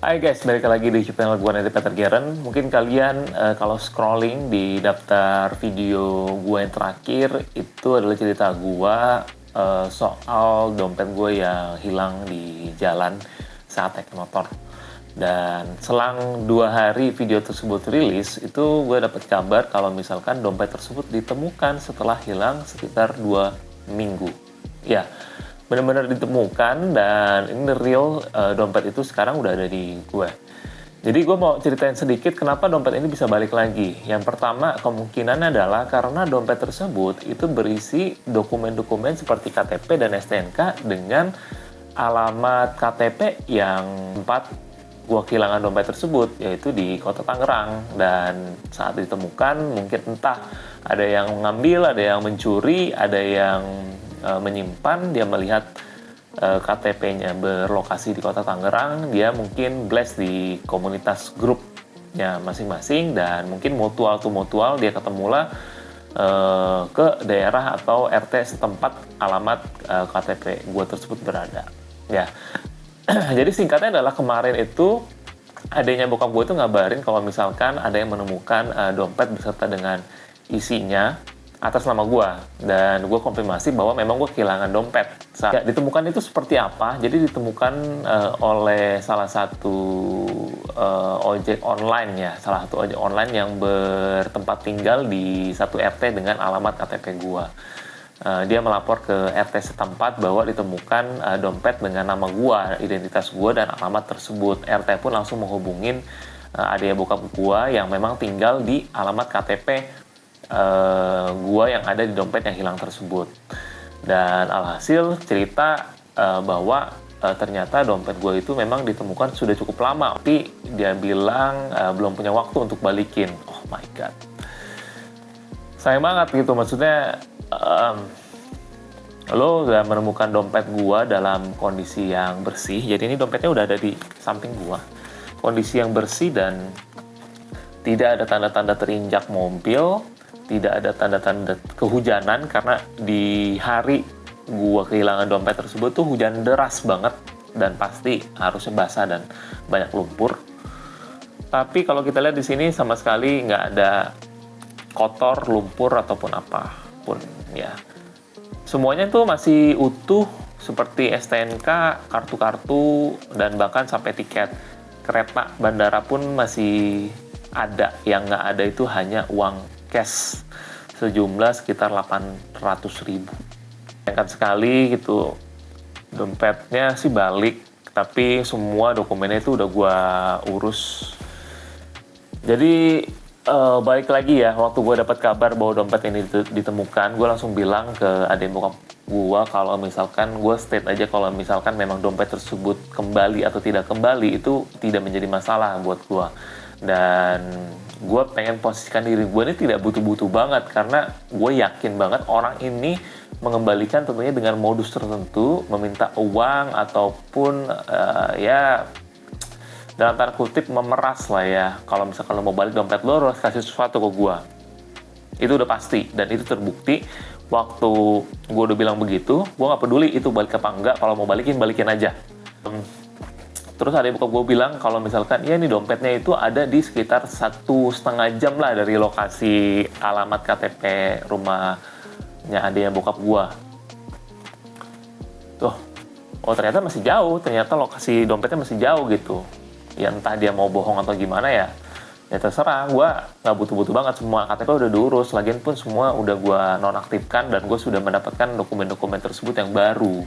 Hai guys, balik lagi di channel gue nanti Peter Geren. Mungkin kalian kalau scrolling di daftar video gue yang terakhir, itu adalah cerita gue soal dompet gue yang hilang di jalan saat naik motor. Dan selang 2 hari video tersebut rilis, itu gue dapat kabar kalau misalkan dompet tersebut ditemukan setelah hilang sekitar 2 minggu. Ya, benar-benar ditemukan dan ini real, dompet itu sekarang udah ada di gue. Jadi gue mau ceritain sedikit kenapa dompet ini bisa balik lagi. Yang pertama, kemungkinan adalah karena dompet tersebut itu berisi dokumen-dokumen seperti KTP dan STNK dengan alamat KTP yang tempat gue kehilangan dompet tersebut, yaitu di kota Tangerang. Dan saat ditemukan mungkin entah ada yang mengambil, ada yang mencuri, ada yang menyimpan, dia melihat KTP-nya berlokasi di kota Tangerang, dia mungkin blast di komunitas grupnya masing-masing, dan mungkin mutual to mutual dia ketemulah ke daerah atau RT setempat alamat KTP gue tersebut berada. Ya, jadi singkatnya adalah kemarin itu adanya bokap gue itu ngabarin kalau misalkan ada yang menemukan dompet beserta dengan isinya atas nama gue, dan gue konfirmasi bahwa memang gue kehilangan dompet. Ya, ditemukan itu seperti apa? Jadi ditemukan oleh salah satu ojek online ya, salah satu ojek online yang bertempat tinggal di satu RT dengan alamat KTP gue. Dia melapor ke RT setempat bahwa ditemukan dompet dengan nama gue, identitas gue dan alamat tersebut. RT pun langsung menghubungin adik bokap gue yang memang tinggal di alamat KTP gua yang ada di dompet yang hilang tersebut. Dan alhasil cerita bahwa ternyata dompet gua itu memang ditemukan sudah cukup lama, tapi dia bilang belum punya waktu untuk balikin. Oh my god, sayang banget gitu. Maksudnya lo udah menemukan dompet gua dalam kondisi yang bersih. Jadi ini dompetnya udah ada di samping gua, kondisi yang bersih dan tidak ada tanda-tanda terinjak mobil, tidak ada tanda-tanda kehujanan, karena di hari gua kehilangan dompet tersebut tuh hujan deras banget dan pasti harusnya basah dan banyak lumpur. Tapi kalau kita lihat di sini sama sekali nggak ada kotor, lumpur ataupun apapun ya. Semuanya tuh masih utuh seperti STNK, kartu-kartu, dan bahkan sampai tiket kereta bandara pun masih ada. Yang nggak ada itu hanya uang cash sejumlah sekitar 800.000. Sayangkan sekali gitu, dompetnya sih balik, tapi semua dokumennya itu udah gua urus. Jadi balik lagi ya, waktu gue dapat kabar bahwa dompet ini ditemukan, gue langsung bilang ke adik bokap gue kalau misalkan gue state aja kalau misalkan memang dompet tersebut kembali atau tidak kembali itu tidak menjadi masalah buat gue. Dan gue pengen posisikan diri gue ini tidak butuh-butuh banget, karena gue yakin banget orang ini mengembalikan tentunya dengan modus tertentu, meminta uang ataupun ya dalam tanda kutip memeras lah ya. Kalau misalkan lo mau balik dompet lo harus kasih sesuatu ke gue, itu udah pasti dan itu terbukti. Waktu gue udah bilang begitu, gue nggak peduli itu balik apa enggak, kalau mau balikin aja. Terus ada bokap gue bilang kalau misalkan ya ini dompetnya itu ada di sekitar 1,5 jam lah dari lokasi alamat KTP rumahnya adiknya bokap gue. Tuh, oh ternyata masih jauh, ternyata lokasi dompetnya masih jauh gitu. Ya entah dia mau bohong atau gimana ya terserah. Gue nggak butuh-butuh banget, semua KTP udah diurus, lagian pun semua udah gue nonaktifkan dan gue sudah mendapatkan dokumen-dokumen tersebut yang baru.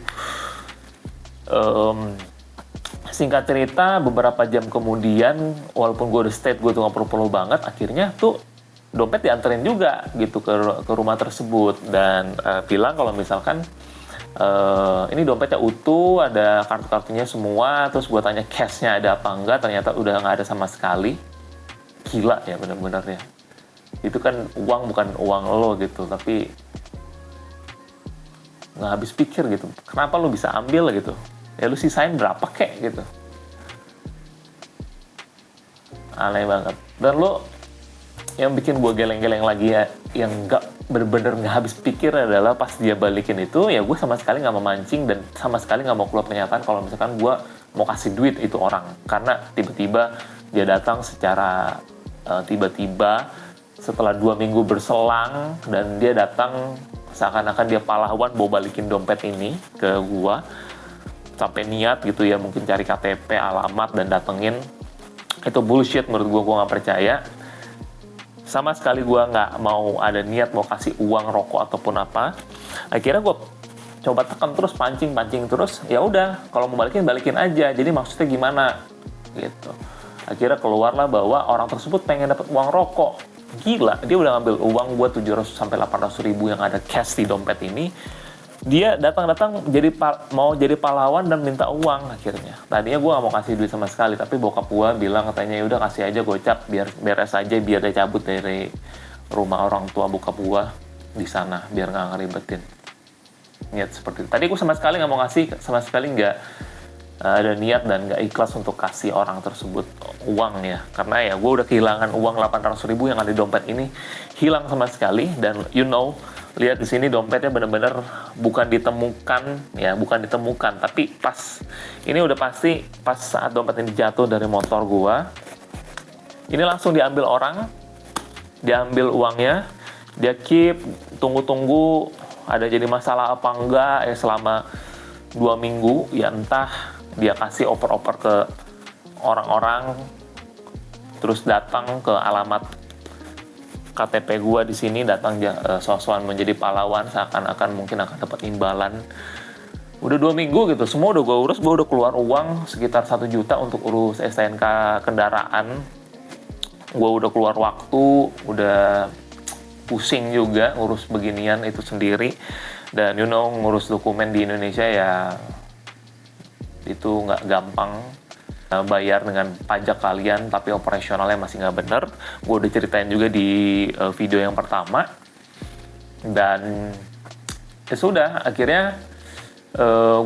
Singkat cerita, beberapa jam kemudian, walaupun gue udah state gue tuh gak perlu banget, akhirnya tuh dompet dianterin juga gitu ke rumah tersebut. Dan bilang kalau misalkan ini dompetnya utuh, ada kartu-kartunya semua. Terus gue tanya cashnya ada apa enggak, ternyata udah gak ada sama sekali. Gila ya bener-bener ya. Itu kan uang, bukan uang lo gitu, tapi gak habis pikir gitu. Kenapa lo bisa ambil gitu? Ya lu sisain berapa kek gitu. Aneh banget. Dan lu yang bikin gue geleng-geleng lagi ya, yang gak bener-bener nggak habis pikir adalah pas dia balikin itu, ya gue sama sekali nggak memancing dan sama sekali nggak mau keluar pernyataan kalau misalkan gue mau kasih duit itu orang, karena tiba-tiba dia datang secara tiba-tiba setelah 2 minggu berselang, dan dia datang seakan-akan dia pahlawan bawa balikin dompet ini ke gue, sampai niat gitu ya, mungkin cari KTP, alamat, dan datengin. Itu bullshit menurut gue nggak percaya. Sama sekali gue nggak mau ada niat mau kasih uang, rokok, ataupun apa. Akhirnya gue coba tekan terus, pancing terus, ya udah, kalau mau balikin aja, jadi maksudnya gimana gitu. Akhirnya keluarlah bahwa orang tersebut pengen dapat uang rokok. Gila, dia udah ngambil uang gue 700-800 ribu yang ada cash di dompet ini. Dia datang mau jadi pahlawan dan minta uang. Akhirnya tadinya gue gak mau kasih duit sama sekali, tapi bokap gue bilang, katanya udah kasih aja gocap, biar beres aja, biar dia cabut dari rumah orang tua bokap gue di sana, biar nggak ngeribetin. Niat seperti itu. Tadi gue sama sekali nggak mau ngasih, sama sekali nggak ada niat dan nggak ikhlas untuk kasih orang tersebut uang ya, karena ya gue udah kehilangan uang 800 ribu yang ada di dompet ini, hilang sama sekali. Dan lihat di sini dompetnya bener-bener bukan ditemukan, tapi pas ini udah pasti pas saat dompet ini jatuh dari motor gua, ini langsung diambil orang, diambil uangnya, dia keep, tunggu ada jadi masalah apa enggak ya selama 2 minggu, ya entah dia kasih oper-oper ke orang-orang, terus datang ke alamat KTP gue di sini, datang sosokan menjadi pahlawan, seakan-akan mungkin akan dapat imbalan. Udah 2 minggu gitu, semua udah gue urus, gue udah keluar uang sekitar 1 juta untuk urus STNK kendaraan. Gue udah keluar waktu, udah pusing juga ngurus beginian itu sendiri. Dan ngurus dokumen di Indonesia ya itu nggak gampang. Bayar dengan pajak kalian tapi operasionalnya masih nggak bener. Gue udah ceritain juga di video yang pertama. Dan ya sudah, akhirnya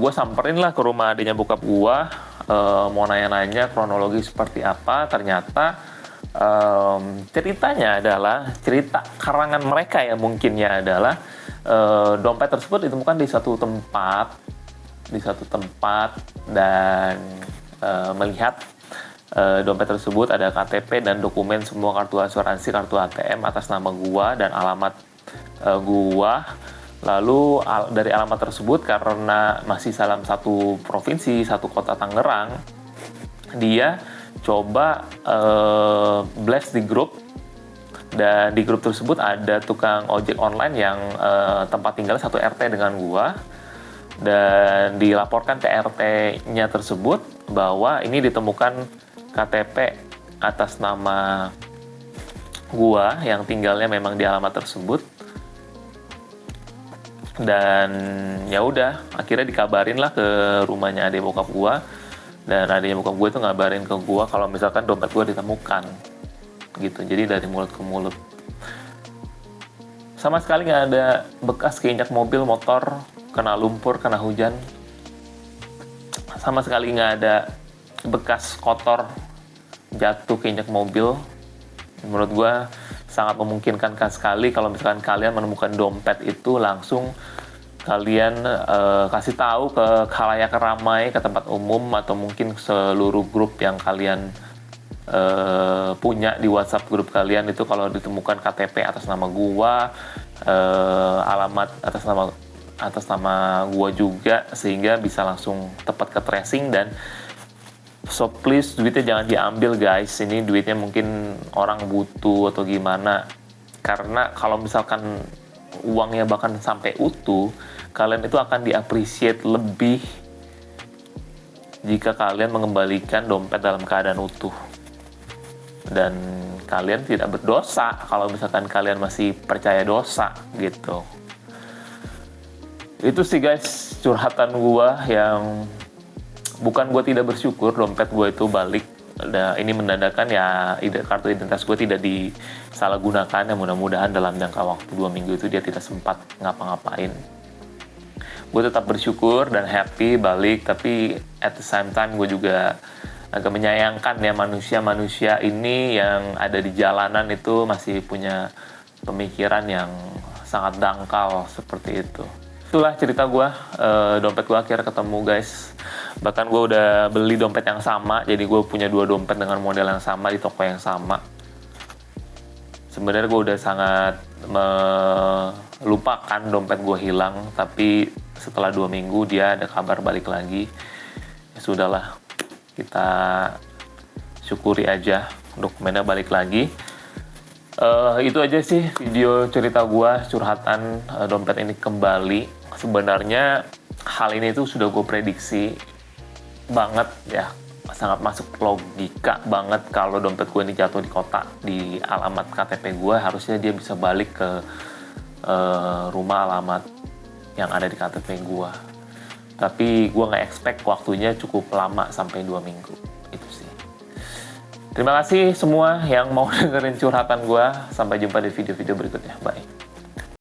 gue samperin lah ke rumah adiknya bokap gue, mau nanya-nanya kronologi seperti apa. Ternyata ceritanya adalah cerita karangan mereka ya, mungkinnya adalah dompet tersebut ditemukan di satu tempat dan melihat dompet tersebut ada KTP dan dokumen semua, kartu asuransi, kartu ATM atas nama gua dan alamat gua. Lalu dari alamat tersebut, karena masih dalam satu provinsi, satu kota Tangerang, dia coba blast di grup, dan di grup tersebut ada tukang ojek online yang tempat tinggal satu RT dengan gua. Dan dilaporkan ke RT-nya tersebut bahwa ini ditemukan KTP atas nama gua yang tinggalnya memang di alamat tersebut. Dan ya udah, akhirnya dikabarin lah ke rumahnya adik bokap gua, dan adiknya bokap gua itu ngabarin ke gua kalau misalkan dompet gua ditemukan gitu. Jadi dari mulut ke mulut, sama sekali nggak ada bekas keinjak mobil, motor kena lumpur, kena hujan, sama sekali nggak ada bekas kotor jatuh keinjak mobil. Menurut gue sangat memungkinkan sekali kalau misalkan kalian menemukan dompet itu, langsung kalian kasih tahu ke khalayak ramai, ke tempat umum, atau mungkin seluruh grup yang kalian punya di WhatsApp grup kalian itu, kalau ditemukan KTP atas nama gua, alamat atas nama gua juga, sehingga bisa langsung tepat ke tracing. Dan so please, duitnya jangan diambil guys, ini duitnya mungkin orang butuh atau gimana, karena kalau misalkan uangnya bahkan sampai utuh, kalian itu akan di-appreciate lebih jika kalian mengembalikan dompet dalam keadaan utuh. Dan kalian tidak berdosa kalau misalkan kalian masih percaya dosa gitu. Itu sih guys curhatan gua, yang bukan gua tidak bersyukur dompet gua itu balik. Nah, ini menandakan ya kartu identitas gua tidak disalahgunakan, ya mudah-mudahan dalam jangka waktu 2 minggu itu dia tidak sempat ngapa-ngapain. Gue tetap bersyukur dan happy balik, tapi at the same time gue juga agak menyayangkan ya manusia-manusia ini yang ada di jalanan itu masih punya pemikiran yang sangat dangkal seperti itu. Itulah cerita gue, dompet gue akhirnya ketemu guys. Bahkan gue udah beli dompet yang sama, jadi gue punya 2 dompet dengan model yang sama di toko yang sama. Sebenarnya gue udah sangat melupakan dompet gue hilang, tapi setelah 2 minggu dia ada kabar balik lagi. Ya sudahlah, kita syukuri aja dokumennya balik lagi. Itu aja sih video cerita gua curhatan dompet ini kembali. Sebenarnya hal ini tuh sudah gue prediksi banget ya, sangat masuk logika banget kalau dompet gue ini jatuh di kota, di alamat KTP gue, harusnya dia bisa balik ke rumah alamat yang ada di KTP gue. Tapi gue nggak expect waktunya cukup lama sampai 2 minggu. Itu sih. Terima kasih semua yang mau dengerin curhatan gue. Sampai jumpa di video-video berikutnya. Bye.